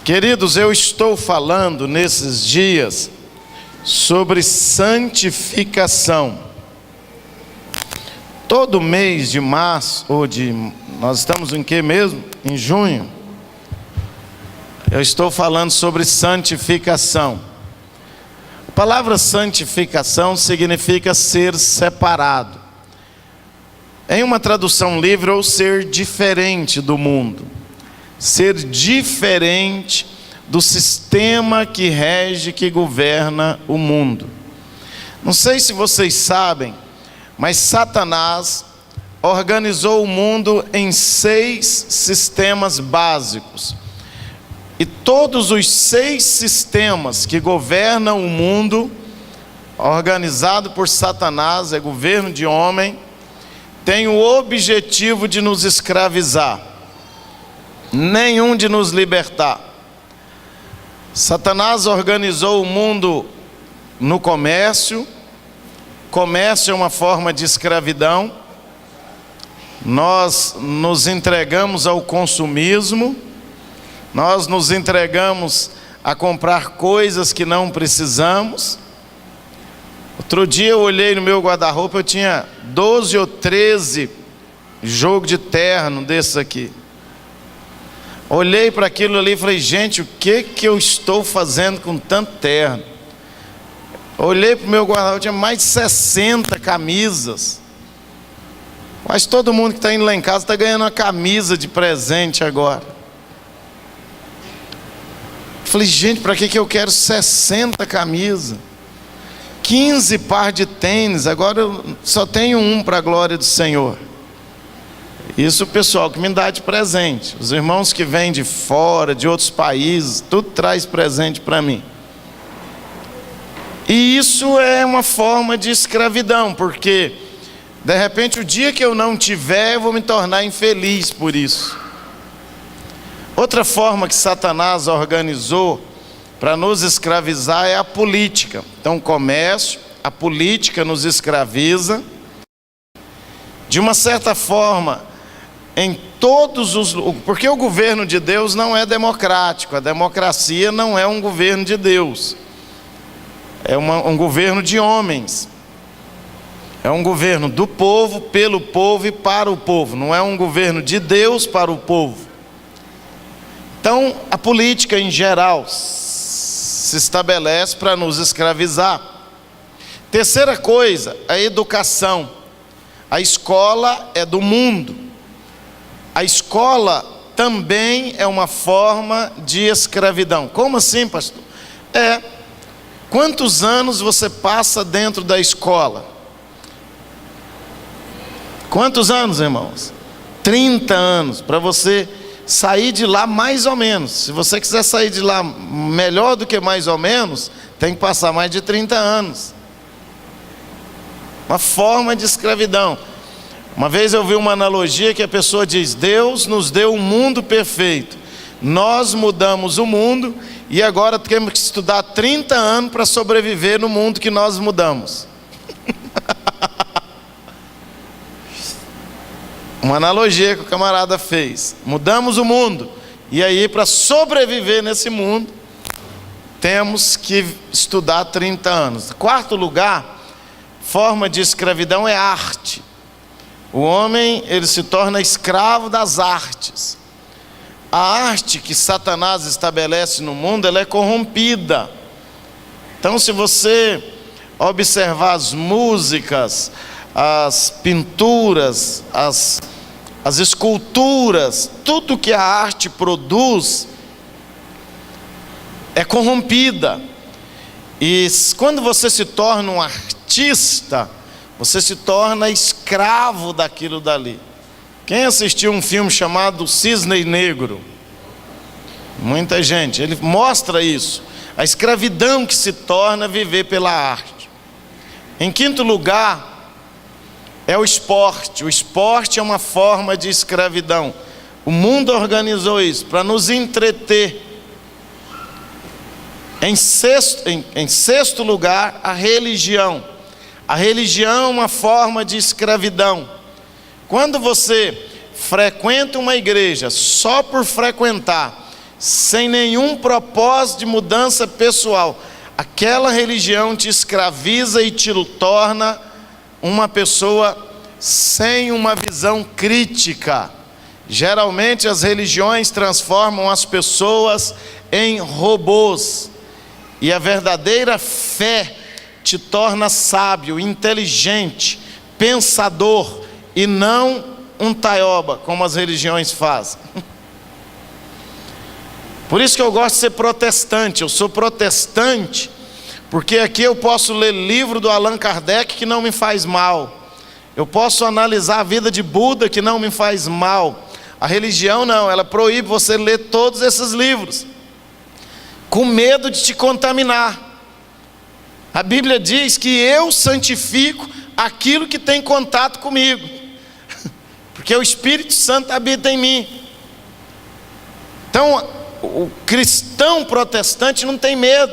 Queridos, eu estou falando nesses dias sobre santificação. Todo mês de março, nós estamos em que mesmo? Em junho. Eu estou falando sobre santificação. A palavra santificação significa ser separado. Em uma tradução livre, ou ser diferente do mundo. Ser diferente do sistema que rege, que governa o mundo. Não sei se vocês sabem, mas Satanás organizou o mundo em 6 sistemas básicos. E todos os 6 sistemas que governam o mundo, organizado por Satanás, é governo de homem, tem o objetivo de nos escravizar. Nenhum de nos libertar. Satanás organizou o mundo no comércio. Comércio é uma forma de escravidão. Nós nos entregamos ao consumismo. Nós nos entregamos a comprar coisas que não precisamos. Outro dia eu olhei no meu guarda-roupa, eu tinha 12 ou 13 jogos de terno desses aqui. Olhei para aquilo ali e falei, gente, o que eu estou fazendo com tanto terno? Olhei para o meu guarda-roupa, tinha mais de 60 camisas. Mas todo mundo que está indo lá em casa está ganhando uma camisa de presente agora. Falei, gente, para que eu quero 60 camisas? 15 par de tênis, agora eu só tenho um para a glória do Senhor. Isso o pessoal que me dá de presente. Os irmãos que vêm de fora, de outros países, tudo traz presente para mim. E isso é uma forma de escravidão, porque de repente o dia que eu não tiver, eu vou me tornar infeliz por isso. Outra forma que Satanás organizou para nos escravizar é a política. Então o comércio, a política nos escraviza. De uma certa forma, em todos os... Porque o governo de Deus não é democrático. A democracia não é um governo de Deus. É um governo de homens. É um governo do povo, pelo povo e para o povo. Não é um governo de Deus para o povo. Então, a política em geral se estabelece para nos escravizar. Terceira coisa, a educação. A escola é do mundo. A escola também é uma forma de escravidão. Como assim, pastor? Quantos anos você passa dentro da escola? Quantos anos, irmãos? 30 anos, para você sair de lá mais ou menos. Se você quiser sair de lá melhor do que mais ou menos, tem que passar mais de 30 anos. Uma forma de escravidão. Uma vez eu vi uma analogia que a pessoa diz, Deus nos deu um mundo perfeito. Nós mudamos o mundo e agora temos que estudar 30 anos para sobreviver no mundo que nós mudamos. Uma analogia que o camarada fez. Mudamos o mundo. E aí, para sobreviver nesse mundo, temos que estudar 30 anos. Quarto lugar, forma de escravidão é arte. O homem, ele se torna escravo das artes. A arte que Satanás estabelece no mundo, ela é corrompida. Então, se você observar as músicas, as pinturas, as esculturas, tudo que a arte produz é corrompida. E quando você se torna um artista, você se torna escravo daquilo dali. Quem assistiu um filme chamado Cisne Negro? Muita gente. Ele mostra isso. A escravidão que se torna viver pela arte. Em quinto lugar, é o esporte. O esporte é uma forma de escravidão. O mundo organizou isso para nos entreter. Em sexto lugar, a religião. A religião é uma forma de escravidão. Quando você frequenta uma igreja só por frequentar, sem nenhum propósito de mudança pessoal, aquela religião te escraviza e te torna uma pessoa sem uma visão crítica. Geralmente as religiões transformam as pessoas em robôs, e a verdadeira fé te torna sábio, inteligente, pensador, e não um taioba, como as religiões fazem. Por isso que eu gosto de ser protestante. Eu sou protestante porque aqui eu posso ler livro do Allan Kardec que não me faz mal. Eu posso analisar a vida de Buda que não me faz mal. A religião não, ela proíbe você ler todos esses livros, com medo de te contaminar. A Bíblia diz que eu santifico aquilo que tem contato comigo, porque o Espírito Santo habita em mim. Então, o cristão protestante não tem medo.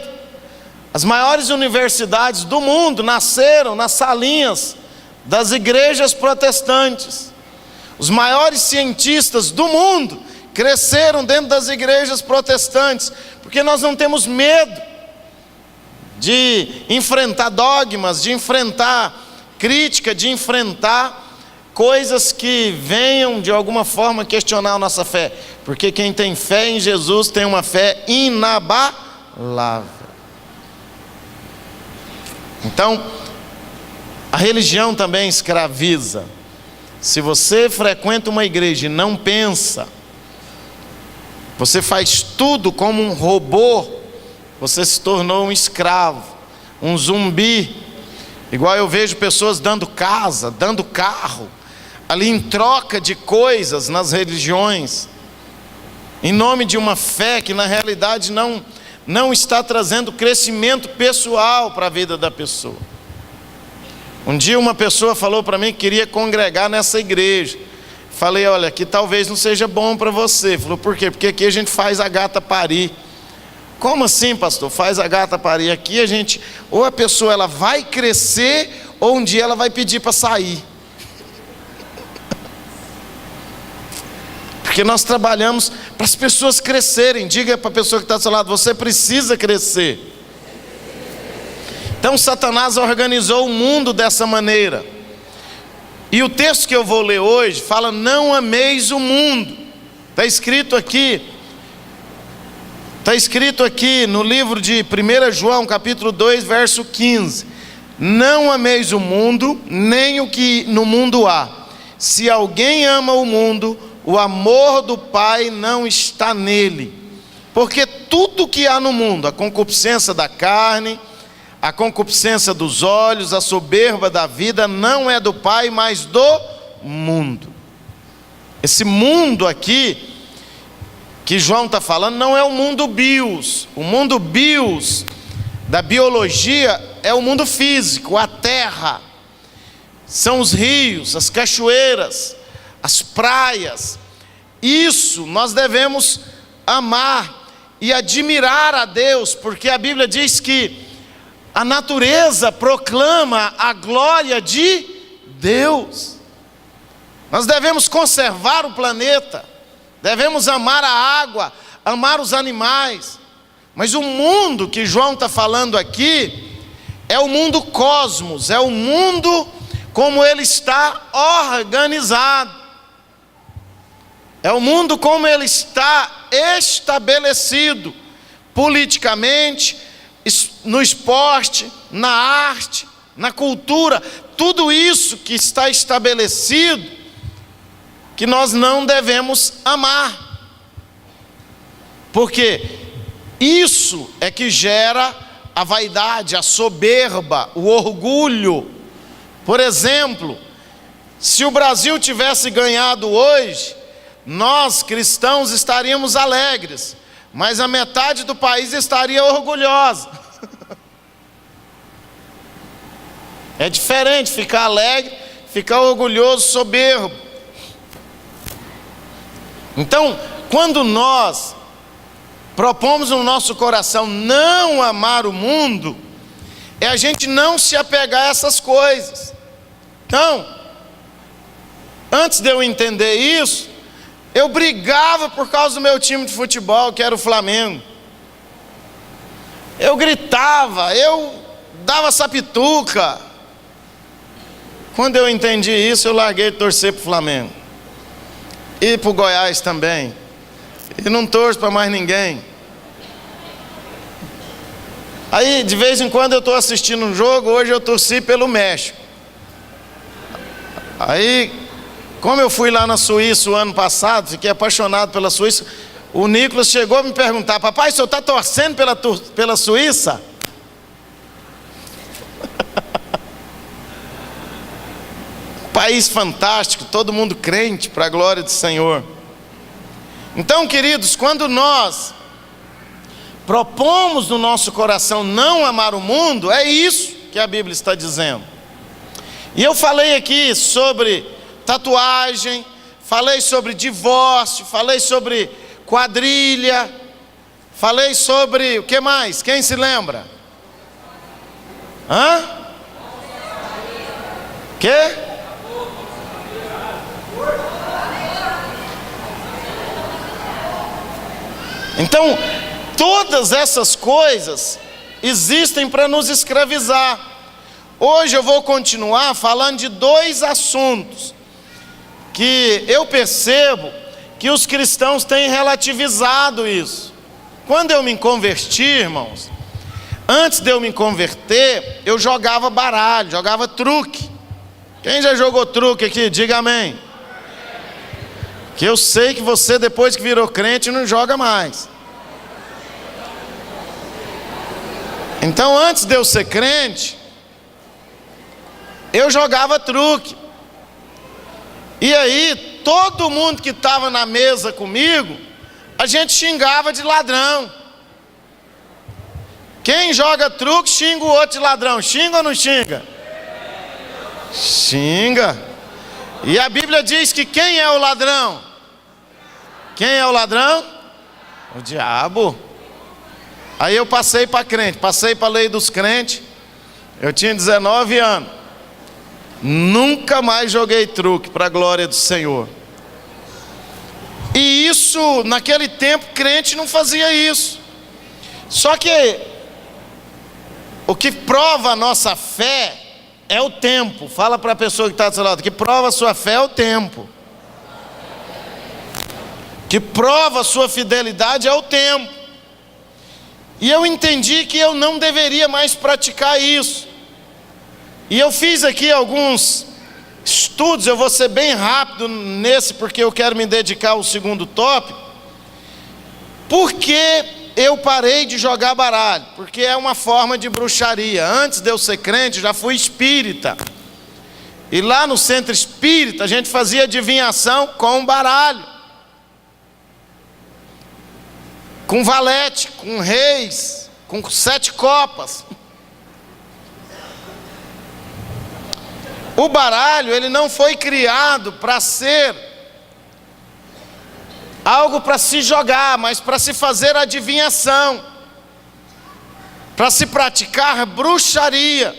As maiores universidades do mundo nasceram nas salinhas das igrejas protestantes. Os maiores cientistas do mundo cresceram dentro das igrejas protestantes, porque nós não temos medo de enfrentar dogmas, de enfrentar crítica, de enfrentar coisas que venham de alguma forma questionar a nossa fé, porque quem tem fé em Jesus tem uma fé inabalável. Então, a religião também escraviza. Se você frequenta uma igreja e não pensa, você faz tudo como um robô, você se tornou um escravo, um zumbi. Igual eu vejo pessoas dando casa, dando carro, ali em troca de coisas nas religiões, em nome de uma fé que na realidade não está trazendo crescimento pessoal para a vida da pessoa. Um dia uma pessoa falou para mim que queria congregar nessa igreja. Falei, olha, aqui talvez não seja bom para você. Falou, por quê? Porque aqui a gente faz a gata parir. Como assim, pastor? Faz a gata parir? Aqui a gente, ou a pessoa ela vai crescer, ou um dia ela vai pedir para sair. Porque nós trabalhamos para as pessoas crescerem. Diga para a pessoa que está do seu lado, você precisa crescer. Então Satanás organizou o mundo dessa maneira. E o texto que eu vou ler hoje fala, não ameis o mundo. Está escrito aqui no livro de 1 João, capítulo 2, verso 15. Não ameis o mundo, nem o que no mundo há. Se alguém ama o mundo, o amor do Pai não está nele. Porque tudo que há no mundo, a concupiscência da carne, a concupiscência dos olhos, a soberba da vida, não é do Pai, mas do mundo. Esse mundo aqui, que João está falando, não é o mundo bios. O mundo bios, da biologia, é o mundo físico, a terra. São os rios, as cachoeiras, as praias. Isso nós devemos amar e admirar a Deus, porque a Bíblia diz que a natureza proclama a glória de Deus. Nós devemos conservar o planeta, devemos amar a água, amar os animais. Mas o mundo que João está falando aqui é o mundo cosmos, é o mundo como ele está organizado. É o mundo como ele está estabelecido politicamente, no esporte, na arte, na cultura, tudo isso que está estabelecido, que nós não devemos amar, porque isso é que gera a vaidade, a soberba, o orgulho. Por exemplo, se o Brasil tivesse ganhado hoje, nós cristãos estaríamos alegres, mas a metade do país estaria orgulhosa. É diferente ficar alegre, ficar orgulhoso, soberbo. Então, quando nós propomos no nosso coração não amar o mundo, é a gente não se apegar a essas coisas. Então, antes de eu entender isso, Eu brigava por causa do meu time de futebol, que era o Flamengo. Eu gritava, eu dava sapituca. Quando eu entendi isso, eu larguei de torcer para o Flamengo. E para o Goiás também. E não torço para mais ninguém. Aí, de vez em quando eu estou assistindo um jogo, hoje eu torci pelo México. Aí, como eu fui lá na Suíça o ano passado, fiquei apaixonado pela Suíça, o Nicolas chegou a me perguntar: papai, o senhor está torcendo pela Suíça? País fantástico, todo mundo crente, para a glória do Senhor. Então, queridos, quando nós propomos no nosso coração não amar o mundo, é isso que a Bíblia está dizendo. E eu falei aqui sobre tatuagem, falei sobre divórcio, falei sobre quadrilha, falei sobre o que mais? Quem se lembra? Quê? Então, todas essas coisas existem para nos escravizar. Hoje eu vou continuar falando de dois assuntos que eu percebo que os cristãos têm relativizado isso. Quando eu me converti, irmãos, antes de eu me converter, eu jogava baralho, jogava truque. Quem já jogou truque aqui? Diga amém. Que eu sei que você, depois que virou crente, não joga mais. Então, antes de eu ser crente, eu jogava truque. E aí, todo mundo que estava na mesa comigo, a gente xingava de ladrão. Quem joga truque, xinga o outro de ladrão. Xinga ou não xinga? Xinga. E a Bíblia diz que quem é o ladrão? Quem é o ladrão? O diabo. Aí eu passei para crente, passei para a lei dos crentes. Eu tinha 19 anos. Nunca mais joguei truque, para a glória do Senhor. E isso, naquele tempo, crente não fazia isso. Só que o que prova a nossa fé é o tempo. Fala para a pessoa que está do seu lado: que prova a sua fé é o tempo. Que prova a sua fidelidade é o tempo. E eu entendi que eu não deveria mais praticar isso. E eu fiz aqui alguns estudos, eu vou ser bem rápido nesse, porque eu quero me dedicar ao segundo tópico. Por que eu parei de jogar baralho? Porque é uma forma de bruxaria. Antes de eu ser crente, eu já fui espírita. E lá no centro espírita, a gente fazia adivinhação com baralho. Com valete, com reis, com 7 copas. O baralho, ele não foi criado para ser algo para se jogar, mas para se fazer adivinhação, para se praticar bruxaria.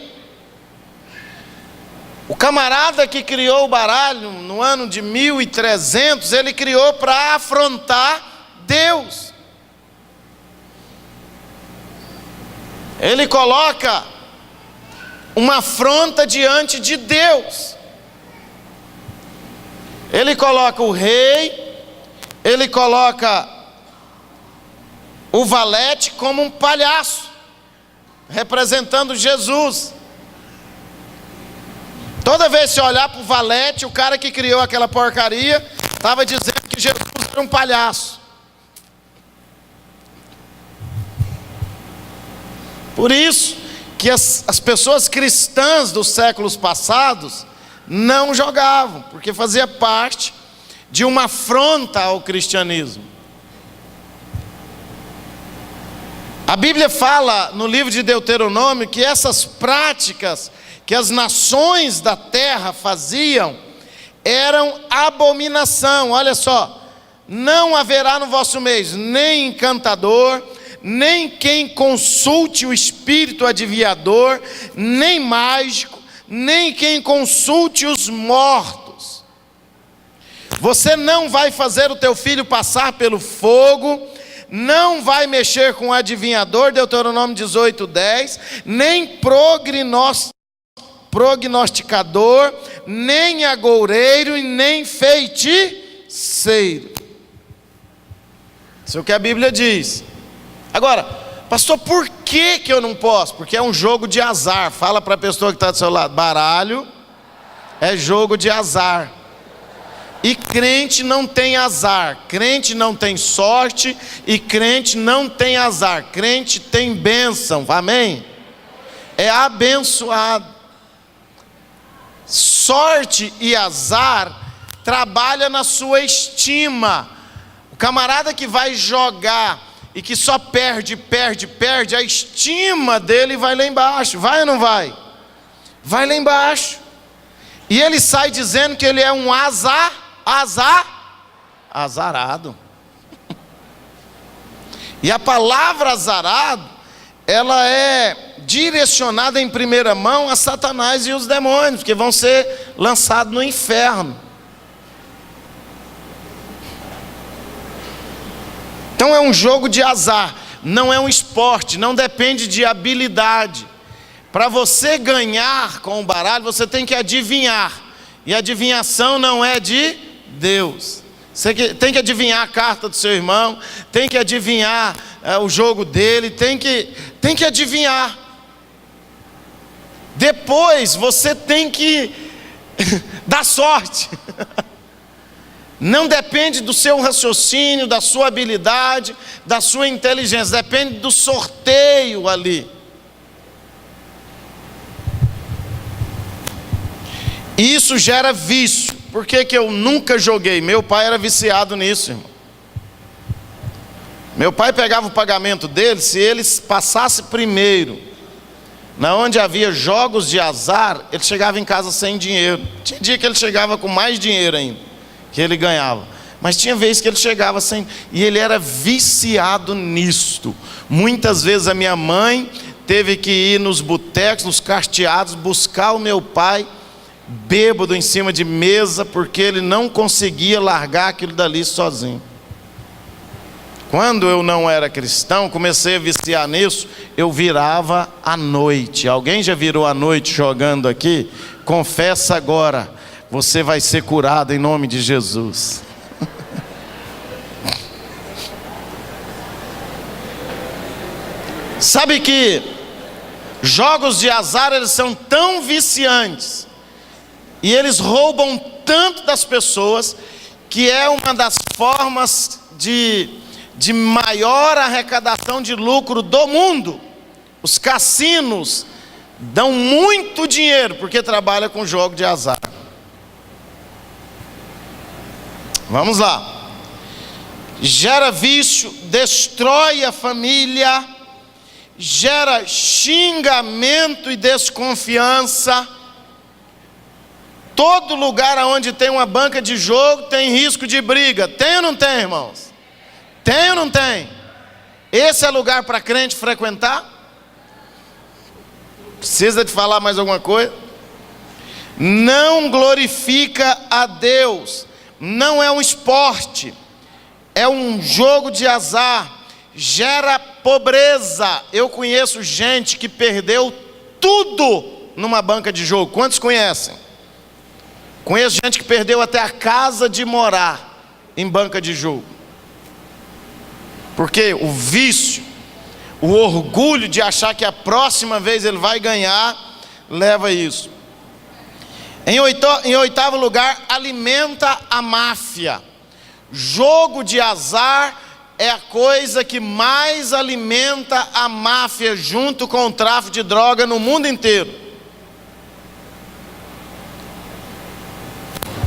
O camarada que criou o baralho no ano de 1300, ele criou para afrontar Deus. Ele coloca uma afronta diante de Deus. Ele coloca o rei, ele coloca o valete como um palhaço, representando Jesus. Toda vez que você olhar para o valete, o cara que criou aquela porcaria estava dizendo que Jesus era um palhaço. Por isso que as pessoas cristãs dos séculos passados não jogavam, porque fazia parte de uma afronta ao cristianismo. A Bíblia fala no livro de Deuteronômio que essas práticas que as nações da terra faziam eram abominação. Olha só: não haverá no vosso meio nem encantador, nem quem consulte o espírito adivinhador, nem mágico, nem quem consulte os mortos. Você não vai fazer o teu filho passar pelo fogo, não vai mexer com o adivinhador, Deuteronômio 18:10, nem prognosticador, nem agoureiro e nem feiticeiro. Isso é o que a Bíblia diz. Agora, pastor, por que eu não posso? Porque é um jogo de azar. Fala para a pessoa que está do seu lado: baralho é jogo de azar. E crente não tem azar, crente não tem sorte e crente não tem azar, crente tem bênção, amém? É abençoado. Sorte e azar trabalha na sua estima. O camarada que vai jogar e que só perde, a estima dele vai lá embaixo, vai ou não vai? Vai lá embaixo. E ele sai dizendo que ele é um azarado. E a palavra azarado, ela é direcionada em primeira mão a Satanás e os demônios, que vão ser lançados no inferno. Então é um jogo de azar, não é um esporte, não depende de habilidade. Para você ganhar com o baralho, você tem que adivinhar. E a adivinhação não é de Deus. Você tem que adivinhar a carta do seu irmão, tem que adivinhar o jogo dele, tem que adivinhar. Depois você tem que dar sorte. Não depende do seu raciocínio, da sua habilidade, da sua inteligência, depende do sorteio ali. E isso gera vício. Por que eu nunca joguei? Meu pai era viciado nisso, irmão. Meu pai pegava o pagamento dele, se ele passasse primeiro, na onde havia jogos de azar, ele chegava em casa sem dinheiro. Tinha dia que ele chegava com mais dinheiro ainda, que ele ganhava. Mas tinha vezes que ele chegava sem... E ele era viciado nisto. Muitas vezes a minha mãe teve que ir nos botecos, nos carteados, buscar o meu pai bêbado em cima de mesa, porque ele não conseguia largar aquilo dali sozinho. Quando eu não era cristão, comecei a viciar nisso, eu virava à noite. Alguém já virou à noite jogando aqui? Confessa agora, você vai ser curado em nome de Jesus. Sabe que jogos de azar, eles são tão viciantes, e eles roubam tanto das pessoas, que é uma das formas de maior arrecadação de lucro do mundo. Os cassinos dão muito dinheiro, porque trabalham com jogo de azar. Vamos lá. Gera vício, destrói a família, gera xingamento e desconfiança. Todo lugar onde tem uma banca de jogo tem risco de briga. Tem ou não tem, irmãos? Tem ou não tem? Esse é lugar para crente frequentar? Precisa de falar mais alguma coisa? Não glorifica a Deus. Não é um esporte, é um jogo de azar. Gera pobreza. Eu conheço gente que perdeu tudo numa banca de jogo. Quantos conhecem? Conheço gente que perdeu até a casa de morar em banca de jogo. Porque o vício, o orgulho de achar que a próxima vez ele vai ganhar, leva a isso. Em oitavo lugar, alimenta a máfia. Jogo de azar é a coisa que mais alimenta a máfia, junto com o tráfico de droga no mundo inteiro.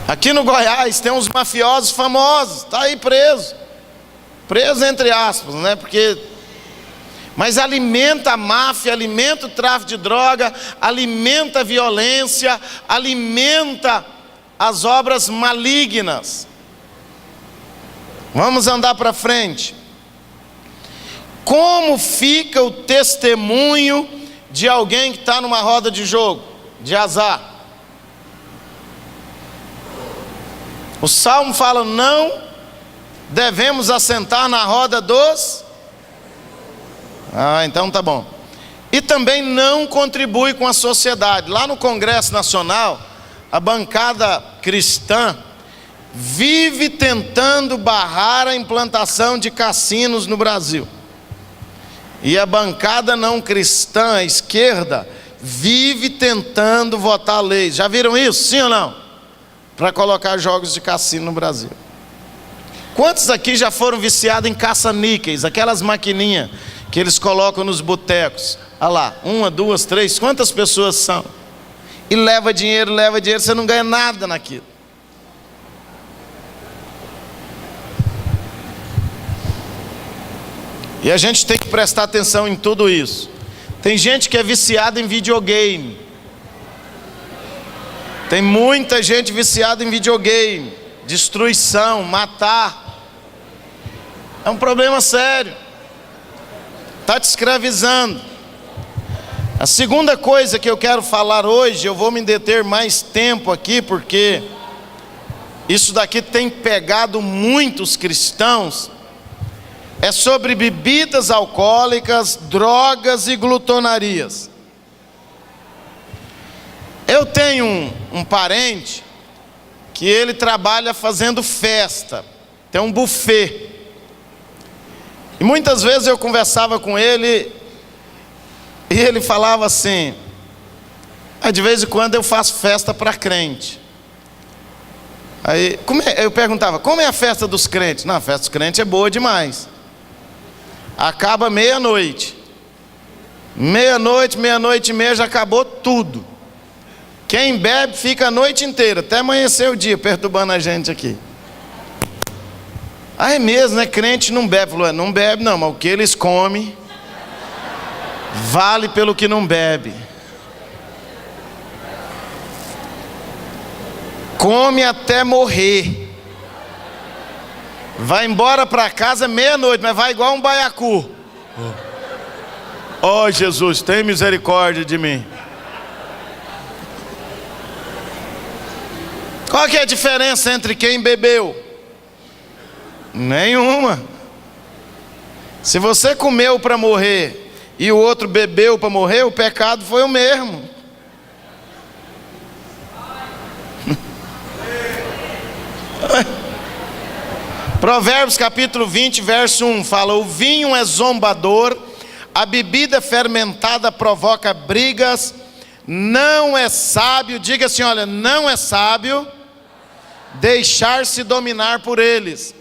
Aqui no Goiás tem uns mafiosos famosos, está aí preso entre aspas, né? Mas alimenta a máfia, alimenta o tráfico de droga, alimenta a violência, alimenta as obras malignas. Vamos andar para frente. Como fica o testemunho de alguém que está numa roda de jogo, de azar? O Salmo fala: não devemos assentar na roda dos... então tá bom. E também não contribui com a sociedade. Lá no Congresso Nacional, a bancada cristã vive tentando barrar a implantação de cassinos no Brasil. E a bancada não cristã, a esquerda, vive tentando votar leis. Já viram isso? Sim ou não? Para colocar jogos de cassino no Brasil. Quantos aqui já foram viciados em caça-níqueis? Aquelas maquininhas que eles colocam nos botecos. Olha lá, 1, 2, 3, quantas pessoas são? E leva dinheiro, você não ganha nada naquilo. E a gente tem que prestar atenção em tudo isso. Tem gente que é viciada em videogame. Tem muita gente viciada em videogame. Destruição, matar. É um problema sério. Está te escravizando. A segunda coisa que eu quero falar hoje, eu vou me deter mais tempo aqui, porque isso daqui tem pegado muitos cristãos. É sobre bebidas alcoólicas, drogas e glutonarias. Eu tenho um parente que ele trabalha fazendo festa, tem um buffet. E muitas vezes eu conversava com ele e ele falava assim: de vez em quando eu faço festa para crente. Aí eu perguntava: como é a festa dos crentes? Não, a festa dos crentes é boa demais. Acaba meia-noite. Meia-noite e meia já acabou tudo. Quem bebe fica a noite inteira, até amanhecer o dia, perturbando a gente aqui. É mesmo, né? Crente não bebe. Falou: não bebe não, mas o que eles comem vale pelo que não bebe. Come até morrer. Vai embora para casa meia-noite, mas vai igual um baiacu. Oh Jesus, tem misericórdia de mim. Qual que é a diferença entre quem bebeu? Nenhuma. Se você comeu para morrer e o outro bebeu para morrer, o pecado foi o mesmo. Provérbios capítulo 20, verso 1 fala: o vinho é zombador, a bebida fermentada provoca brigas, não é sábio, diga assim, olha, não é sábio deixar-se dominar por eles.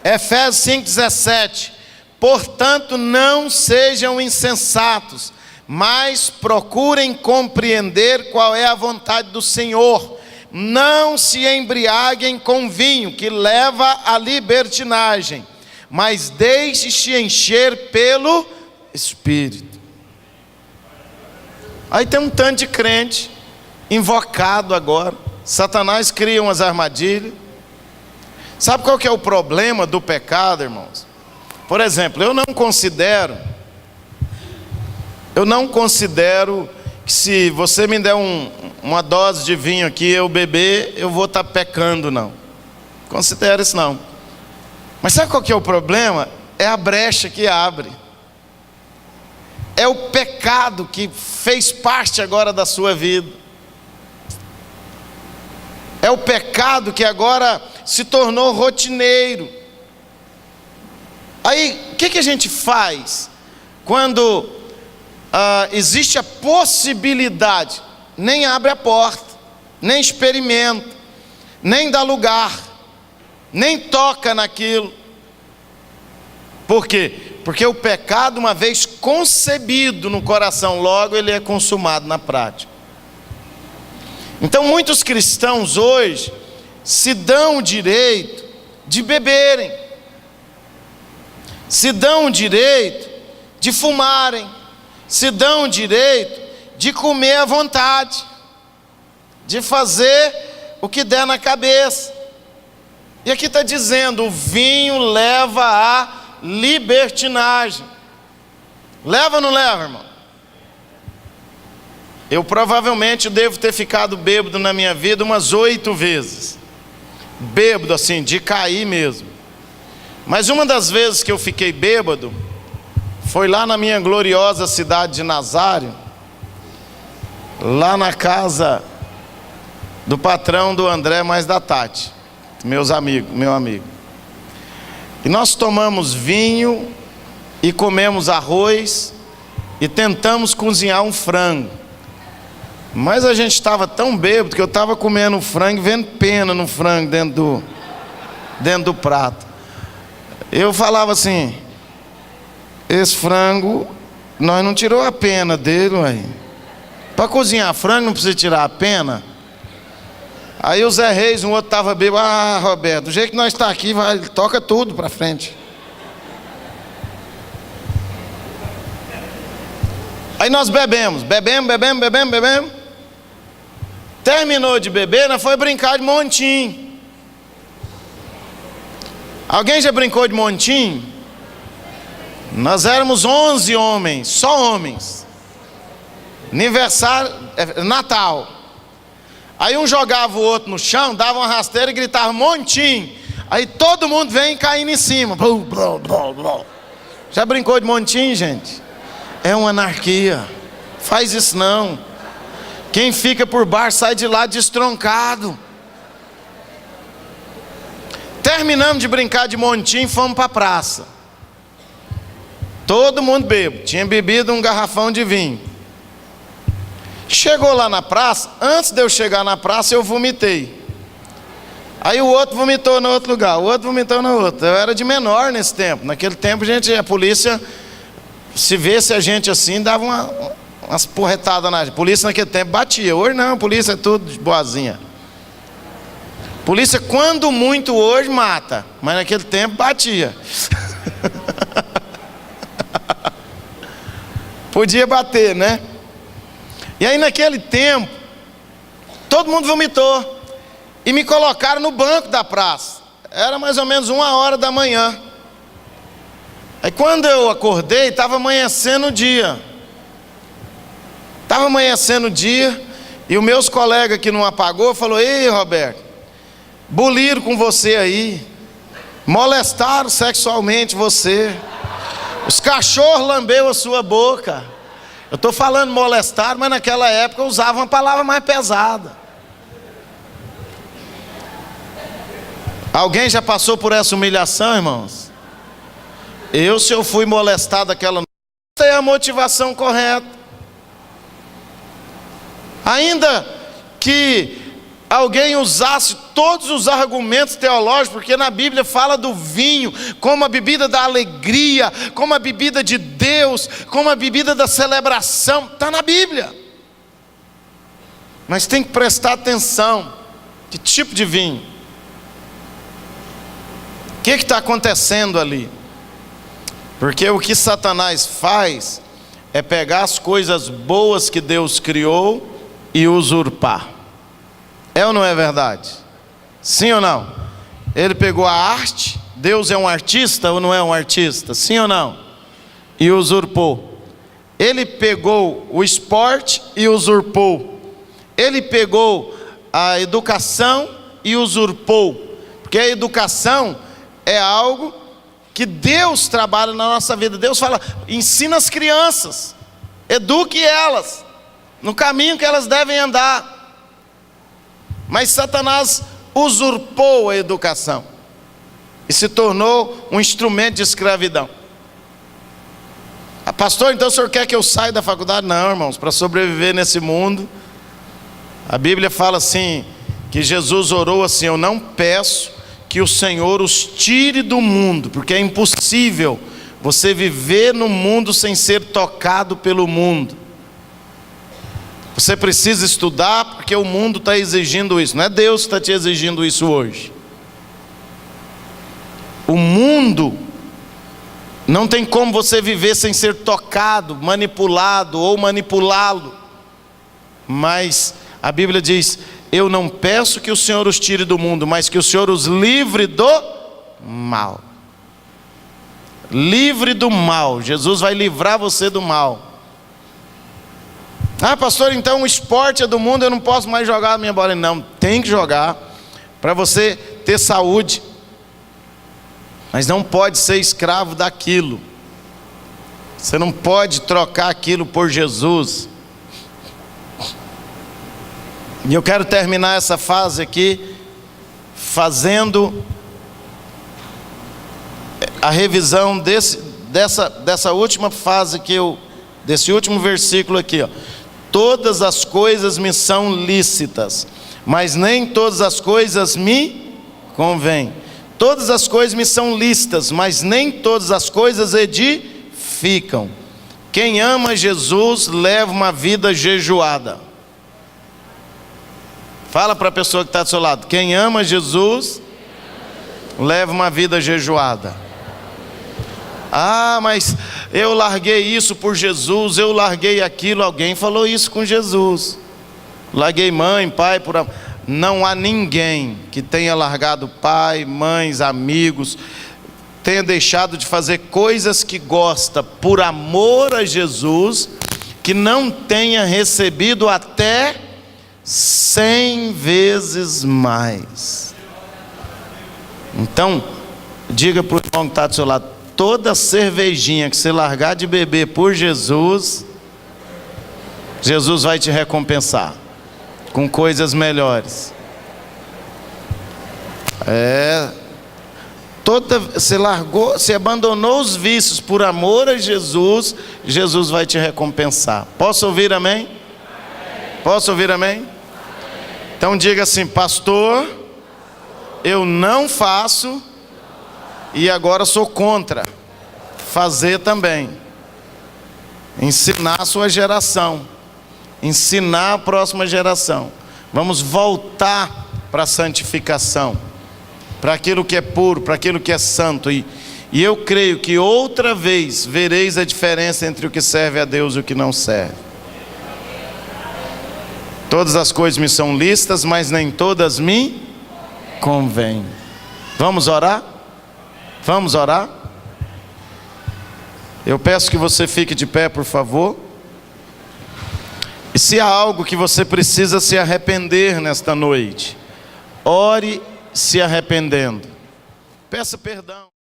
Efésios 5,17: portanto não sejam insensatos, mas procurem compreender qual é a vontade do Senhor. Não se embriaguem com vinho, que leva à libertinagem, mas deixe-se encher pelo Espírito. Aí tem um tanto de crente invocado agora. Satanás cria umas armadilhas. Sabe qual que é o problema do pecado, irmãos? Por exemplo, eu não considero que se você me der uma dose de vinho aqui, eu beber, eu vou estar pecando, não. Considero isso não. Mas sabe qual que é o problema? É a brecha que abre. É o pecado que fez parte agora da sua vida. É o pecado que agora se tornou rotineiro. Aí, o que a gente faz quando existe a possibilidade? Nem abre a porta, nem experimenta, nem dá lugar, nem toca naquilo. Por quê? Porque o pecado, uma vez concebido no coração, logo ele é consumado na prática. Então muitos cristãos hoje se dão o direito de beberem, se dão o direito de fumarem, se dão o direito de comer à vontade, de fazer o que der na cabeça. E aqui está dizendo: o vinho leva à libertinagem. Leva ou não leva, irmão? Eu provavelmente devo ter ficado bêbado na minha vida umas 8 vezes. bêbado assim, de cair mesmo. Mas uma das vezes que eu fiquei bêbado foi lá na minha gloriosa cidade de Nazário, lá na casa do patrão do André, mais da Tati, meu amigo. E nós tomamos vinho e comemos arroz e tentamos cozinhar um frango. Mas a gente estava tão bêbado que eu estava comendo o frango e vendo pena no frango dentro do prato. Eu falava assim: esse frango, nós não tirou a pena dele, ué. Para cozinhar frango não precisa tirar a pena. Aí o Zé Reis, um outro estava bêbado: ah, Roberto, do jeito que nós está aqui, vai, toca tudo para frente. Aí nós bebemos. Terminou de beber, nós foi brincar de montinho. Alguém já brincou de montinho? Nós éramos 11 homens, só homens. Aniversário, Natal. Aí um jogava o outro no chão, dava uma rasteira e gritava montinho. Aí todo mundo vem caindo em cima. Já brincou de montinho, gente? É uma anarquia. Faz isso não. Quem fica por baixo sai de lá destroncado. Terminamos de brincar de montinho e fomos para a praça. Todo mundo bêbado. Tinha bebido um garrafão de vinho. Chegou lá na praça. Antes de eu chegar na praça, eu vomitei. Aí o outro vomitou no outro lugar, o outro vomitou no outro. Eu era de menor nesse tempo. Naquele tempo a polícia, se visse a gente assim, dava umas porretadas na gente. A polícia naquele tempo batia. Hoje não, a polícia é tudo de boazinha. Polícia, quando muito hoje, mata. Mas naquele tempo batia. Podia bater, né? E aí naquele tempo, todo mundo vomitou. E me colocaram no banco da praça. Era mais ou menos 1h da manhã. Aí quando eu acordei, estava amanhecendo o dia. E os meus colegas que não apagou, falou: ei, Roberto, buliram com você aí, molestaram sexualmente você, os cachorros lambeu a sua boca. Eu estou falando molestar, mas naquela época eu usava uma palavra mais pesada. Alguém já passou por essa humilhação, irmãos? Se eu fui molestado aquela noite, tem a motivação correta. Ainda que alguém usasse todos os argumentos teológicos, porque na Bíblia fala do vinho como a bebida da alegria, como a bebida de Deus, como a bebida da celebração, está na Bíblia. Mas tem que prestar atenção: que tipo de vinho? O que está acontecendo ali? Porque o que Satanás faz é pegar as coisas boas que Deus criou e usurpar. É ou não é verdade? Sim ou não? Ele pegou a arte. Deus é um artista ou não é um artista? Sim ou não? E usurpou. Ele pegou o esporte e usurpou. Ele pegou a educação e usurpou. Porque a educação é algo que Deus trabalha na nossa vida. Deus fala: ensina as crianças, eduque elas no caminho que elas devem andar. Mas Satanás usurpou a educação e se tornou um instrumento de escravidão. Pastor, então o senhor quer que eu saia da faculdade? Não, irmãos, para sobreviver nesse mundo, a Bíblia fala assim, que Jesus orou assim: eu não peço que o Senhor os tire do mundo, porque é impossível você viver no mundo sem ser tocado pelo mundo. Você precisa estudar porque o mundo está exigindo isso. Não é Deus que está te exigindo isso hoje. O mundo não tem como você viver sem ser tocado, manipulado ou manipulá-lo. Mas a Bíblia diz: eu não peço que o Senhor os tire do mundo, mas que o Senhor os livre do mal. Livre do mal. Jesus vai livrar você do mal. Ah, pastor, então o esporte é do mundo, eu não posso mais jogar a minha bola. Não, tem que jogar, para você ter saúde, mas não pode ser escravo daquilo. Você não pode trocar aquilo por Jesus. E eu quero terminar essa fase aqui fazendo a revisão dessa última fase desse último versículo aqui, ó. Todas as coisas me são lícitas, mas nem todas as coisas me convêm. Todas as coisas me são lícitas, mas nem todas as coisas edificam. Quem ama Jesus leva uma vida jejuada. Fala para a pessoa que está do seu lado: quem ama Jesus leva uma vida jejuada. Ah, mas eu larguei isso por Jesus, eu larguei aquilo. Alguém falou isso com Jesus. Larguei mãe, pai, por amor. Não há ninguém que tenha largado pai, mães, amigos, tenha deixado de fazer coisas que gosta por amor a Jesus, que não tenha recebido até 100 vezes mais. Então, diga para o irmão que está do seu lado: toda cervejinha que você largar de beber por Jesus, Jesus vai te recompensar com coisas melhores. Você largou, você abandonou os vícios por amor a Jesus, Jesus vai te recompensar. Posso ouvir amém? Posso ouvir amém? Então diga assim: pastor, eu não faço e agora sou contra fazer também. Ensinar a sua geração, ensinar a próxima geração. Vamos voltar para a santificação, para aquilo que é puro, para aquilo que é santo. E eu creio que outra vez vereis a diferença entre o que serve a Deus e o que não serve. Todas as coisas me são lícitas, mas nem todas me convêm. Vamos orar? Vamos orar? Eu peço que você fique de pé, por favor. E se há algo que você precisa se arrepender nesta noite, ore se arrependendo. Peça perdão.